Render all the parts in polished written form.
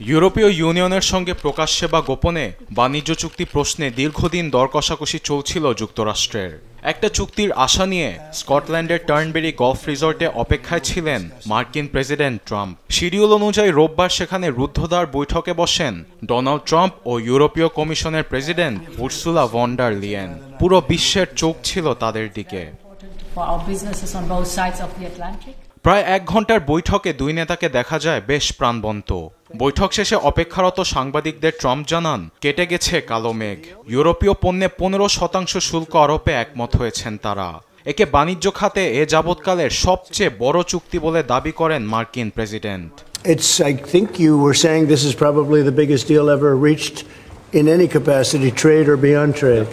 ইউরোপীয় ইউনিয়নের সঙ্গে প্রকাশ্যে বা গোপনে বাণিজ্য চুক্তি প্রশ্নে দীর্ঘদিন দর কষাকষি চলছিল যুক্তরাষ্ট্রের। একটা চুক্তির আশা নিয়ে স্কটল্যান্ডের টার্নবেরি গলফ রিসর্টে অপেক্ষায় ছিলেন মার্কিন প্রেসিডেন্ট ট্রাম্প। শিডিউল অনুযায়ী রোববার সেখানে রুদ্ধদ্বার বৈঠকে বসেন ডোনাল্ড ট্রাম্প ও ইউরোপীয় কমিশনের president Ursula von der Leyen. পুরো বিশ্বের চোখ ছিল তাদের দিকে। প্রায় 1 ঘন্টার বৈঠকে দুই নেতাকে দেখা যায় বেশ প্রাণবন্ত। বৈঠক শেষে অপেক্ষারত সাংবাদিকদের ট্রাম্প জানান, কেটে গেছে কালো মেঘ। ইউরোপীয় পণ্যে 15% শুল্ক আরোপে একমত হয়েছেন তারা। একে বাণিজ্য খাতে এ যাবৎকালের সবচেয়ে বড় চুক্তি বলে দাবি করেন মার্কিন president. I think you were saying this is probably the biggest deal ever reached in any capacity, trade or beyond trade.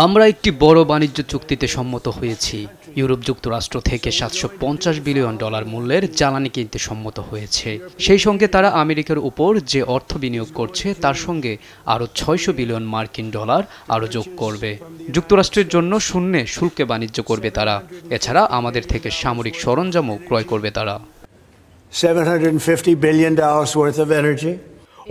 আমরা একটি বড় বাণিজ্য চুক্তিতে সম্মত হয়েছি। ইউরোপ যুক্তরাষ্ট্র থেকে $750 বিলিয়ন মূল্যের জ্বালানি কিনতে সম্মত হয়েছে। সেই সঙ্গে তারা আমেরিকার উপর যে অর্থ বিনিয়োগ করছে তার সঙ্গে আরও $600 বিলিয়ন আরও যোগ করবে। যুক্তরাষ্ট্রের জন্য শূন্যে শুল্কে বাণিজ্য করবে তারা। এছাড়া আমাদের থেকে সামরিক সরঞ্জামও ক্রয় করবে তারা। $750 billion worth of energy.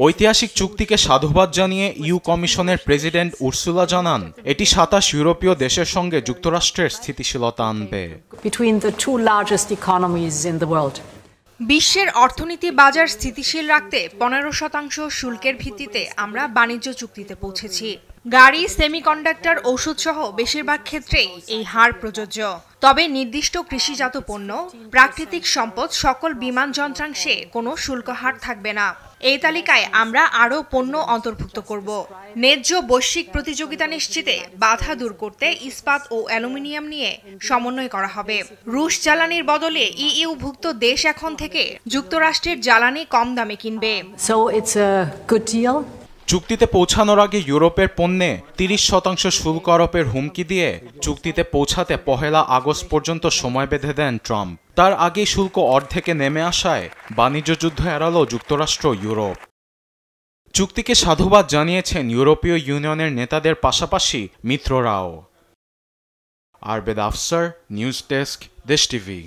ঐতিহাসিক চুক্তিকে সাধুবাদ জানিয়ে ইউ কমিশনের প্রেসিডেন্ট উর্সুলা জানান, এটি 27 ইউরোপীয় দেশের সঙ্গে যুক্তরাষ্ট্রের স্থিতিশীলতা আনবে। বিশ্বের অর্থনীতি বাজার স্থিতিশীল রাখতে 15% শুল্কের ভিত্তিতে আমরা বাণিজ্য চুক্তিতে পৌঁছেছি। গাড়ি, সেমিকন্ডাক্টর, ওষুধ সহ বেশিরভাগ ক্ষেত্রেই এই হার প্রযোজ্য। তবে নির্দিষ্ট কৃষিজাত পণ্য, প্রাকৃতিক সম্পদ, সকল বিমান যন্ত্রাংশে কোনো শুল্ক হার থাকবে না। এই তালিকায় আমরা আরও পণ্য অন্তর্ভুক্ত করব। ন্যায্য বৈশ্বিক প্রতিযোগিতা নিশ্চিতে বাধা দূর করতে ইস্পাত ও অ্যালুমিনিয়াম নিয়ে সমন্বয় করা হবে। রুশ জ্বালানির বদলে ইইউভুক্ত দেশ এখন থেকে যুক্তরাষ্ট্রের জ্বালানি কম দামে কিনবে। চুক্তিতে পৌঁছানোর আগে ইউরোপের পণ্যে 30% শুল্ক আরোপের হুমকি দিয়ে চুক্তিতে পৌঁছাতে 1 আগস্ট পর্যন্ত সময় বেঁধে দেন ট্রাম্প। তার আগেই শুল্ক অর্ধেকে নেমে আসায় বাণিজ্য যুদ্ধ এড়ালো যুক্তরাষ্ট্র ইউরোপ। চুক্তিকে সাধুবাদ জানিয়েছেন ইউরোপীয় ইউনিয়নের নেতাদের পাশাপাশি মিত্ররাও। আরবেদ আফসার, নিউজ ডেস্ক, দেশ টিভি।